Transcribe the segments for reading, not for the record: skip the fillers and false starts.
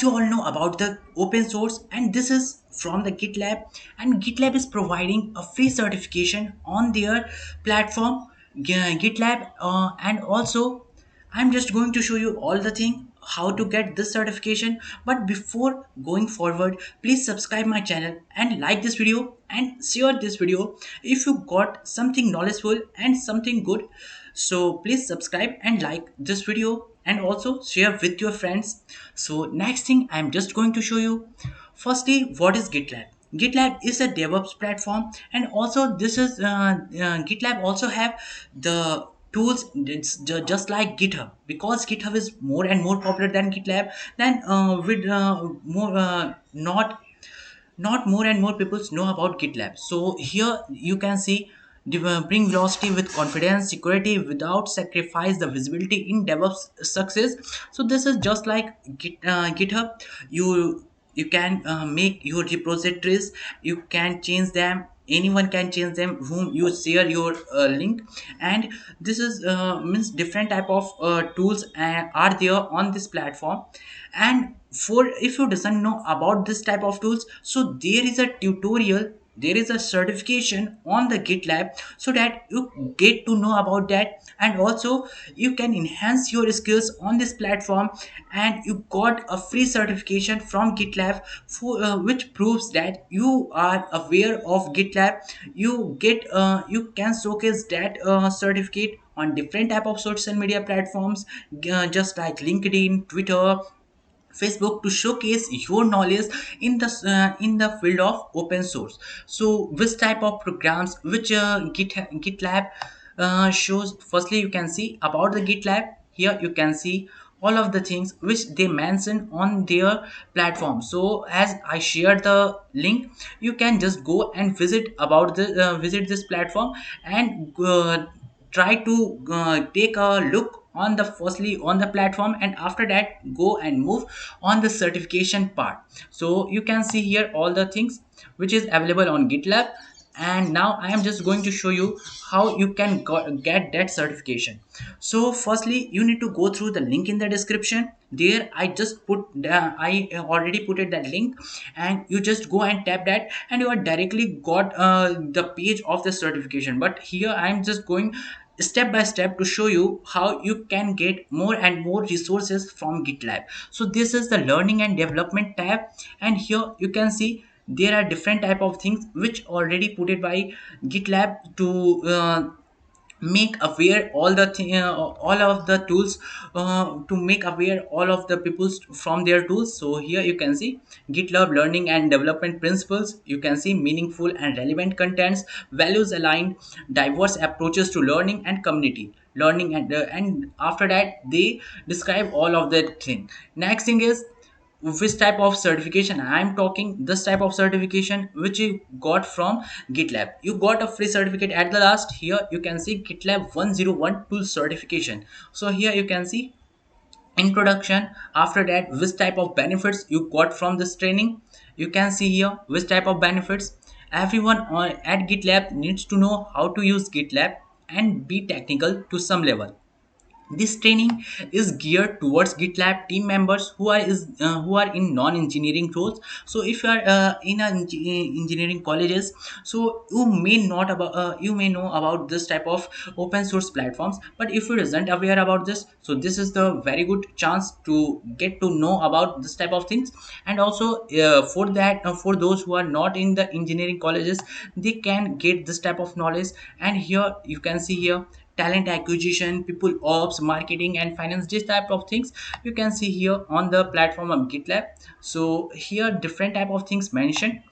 as you all know about the open source, and this is from the GitLab, and GitLab is providing a free certification on their platform, GitLab, and also I'm just going to show you all the thing how to get this certification. But before going forward, please subscribe my channel and like this video and share this video if you got something knowledgeable and something good. So please subscribe and like this video and also share with your friends. So next thing I'm just going to show you. Firstly, what is GitLab? GitLab is a DevOps platform, and also this is GitLab also have the tools. It's just like GitHub, because GitHub is more and more popular than GitLab. Then with more not more and more people know about GitLab. So here you can see bring velocity with confidence, security without sacrifice the visibility in DevOps success. So this is just like GitHub. You can make your repositories, you can change them, anyone can change them whom you share your link. And this is means different type of tools are there on this platform. And for if you doesn't know about this type of tools, so there is a tutorial, there is a certification on the GitLab, so that you get to know about that. And also you can enhance your skills on this platform, and you got a free certification from GitLab for which proves that you are aware of GitLab. You can showcase that certificate on different type of social media platforms, just like LinkedIn, Twitter, Facebook, to showcase your knowledge in the field of open source. So which type of programs, which GitLab shows. Firstly, you can see about the GitLab. Here you can see all of the things which they mention on their platform. So as I shared the link, you can just go and visit this platform, and try to take a look on the firstly on the platform, and after that go and move on the certification part. So you can see here all the things which is available on GitLab. And now I am just going to show you how you can get that certification. So firstly, you need to go through the link in the description. There I just put I already put it that link, and you just go and tap that, and you are directly got the page of the certification. But here I am just going step by step to show you how you can get more and more resources from GitLab. So this is the learning and development tab, and here you can see there are different type of things which already put it by GitLab to make aware all of the tools, to make aware all of the people from their tools. So here you can see GitLab learning and development principles. You can see meaningful and relevant contents, values aligned, diverse approaches to learning and community learning. And after that they describe all of that thing. Next thing is which type of certification I'm talking. This type of certification which you got from GitLab, you got a free certificate at the last. Here you can see GitLab 101 tool certification. So here you can see introduction. After that, which type of benefits you got from this training. You can see here which type of benefits. Everyone at GitLab needs to know how to use GitLab and be technical to some level. This training is geared towards GitLab team members who are in non-engineering roles. So if you are in engineering colleges, so you may know about this type of open source platforms. But if you isn't aware about this, so this is the very good chance to get to know about this type of things. And also for that, for those who are not in the engineering colleges, they can get this type of knowledge. And here you can see here talent acquisition, people ops, marketing and finance, this type of things you can see here on the platform of GitLab. So here different type of things mentioned.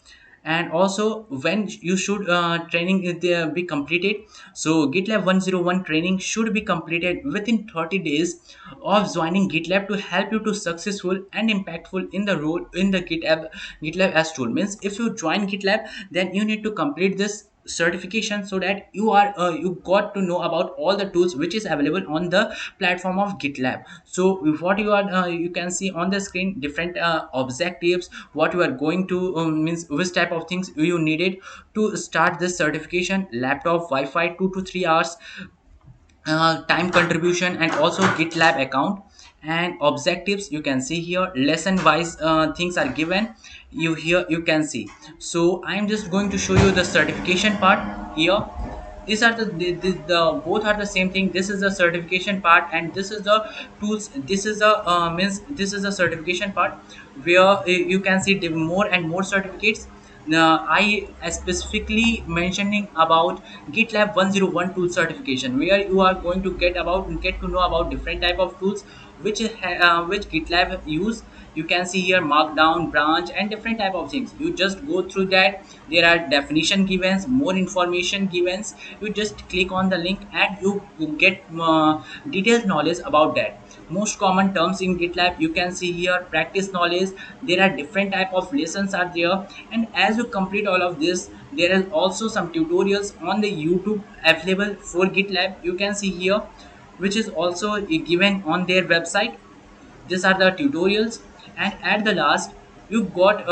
And also when you should training is there be completed. So GitLab 101 training should be completed within 30 days of joining GitLab to help you to successful and impactful in the role in the GitLab as tool. Means if you join GitLab, then you need to complete this certification, so that you got to know about all the tools which is available on the platform of GitLab. So what you can see on the screen different objectives, what you are going to means which type of things you needed to start this certification: laptop, Wi-Fi, 2 to 3 hours, time contribution, and also GitLab account. And objectives, you can see here lesson wise things are given. You here you can see. So I'm just going to show you the certification part here. These are the both are the same thing. This is the certification part and this is the tools. This is the means this is the certification part where you can see the more and more certificates. Now, I specifically mentioning about GitLab 101 tool certification, where you are going to get to know about different type of tools which GitLab use. You can see here Markdown, Branch, and different type of things. You just go through that. There are definition givens, more information givens. You just click on the link and you get detailed knowledge about that. Most common terms in GitLab, you can see here practice knowledge. There are different type of lessons are there, and as you complete all of this, there is also some tutorials on the YouTube available for GitLab. You can see here, which is also given on their website. These are the tutorials, and at the last you got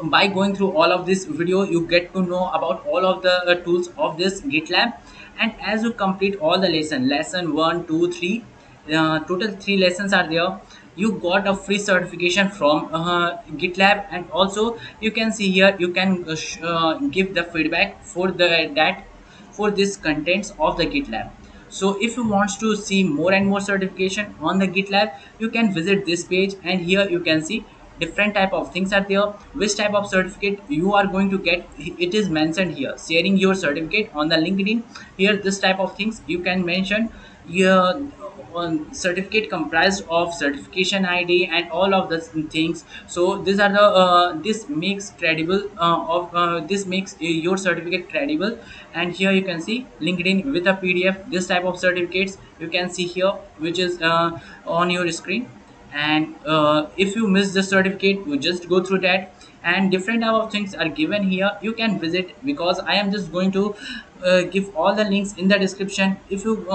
by going through all of this video, you get to know about all of the tools of this GitLab. And as you complete all the lesson 1 2 3, total 3 lessons are there. You got a free certification from GitLab, and also you can see here you can give the feedback for the that for this contents of the GitLab. So if you want to see more and more certification on the GitLab, you can visit this page, and here you can see different type of things are there. Which type of certificate you are going to get, it is mentioned here. Sharing your certificate on the LinkedIn, here this type of things you can mention. Your certificate comprised of certification ID and all of the things. So these are the this makes credible of this makes your certificate credible. And here you can see LinkedIn with a PDF. This type of certificates you can see here, which is on your screen. And if you miss the certificate, you just go through that, and different type of things are given here. You can visit, because I am just going to give all the links in the description. If you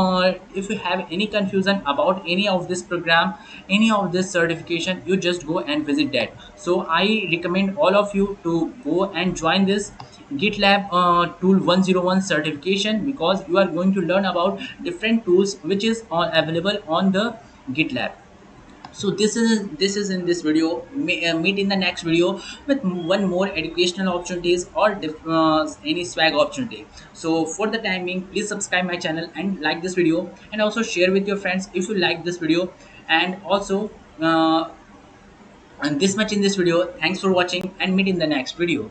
have any confusion about any of this program, any of this certification, you just go and visit that. So I recommend all of you to go and join this GitLab tool 101 certification, because you are going to learn about different tools which is available on the GitLab. So this is in this video. Meet in the next video with one more educational opportunities or any swag opportunity. So for the time being, please subscribe my channel and like this video, and also share with your friends if you like this video. And also and this much in this video. Thanks for watching, and meet in the next video.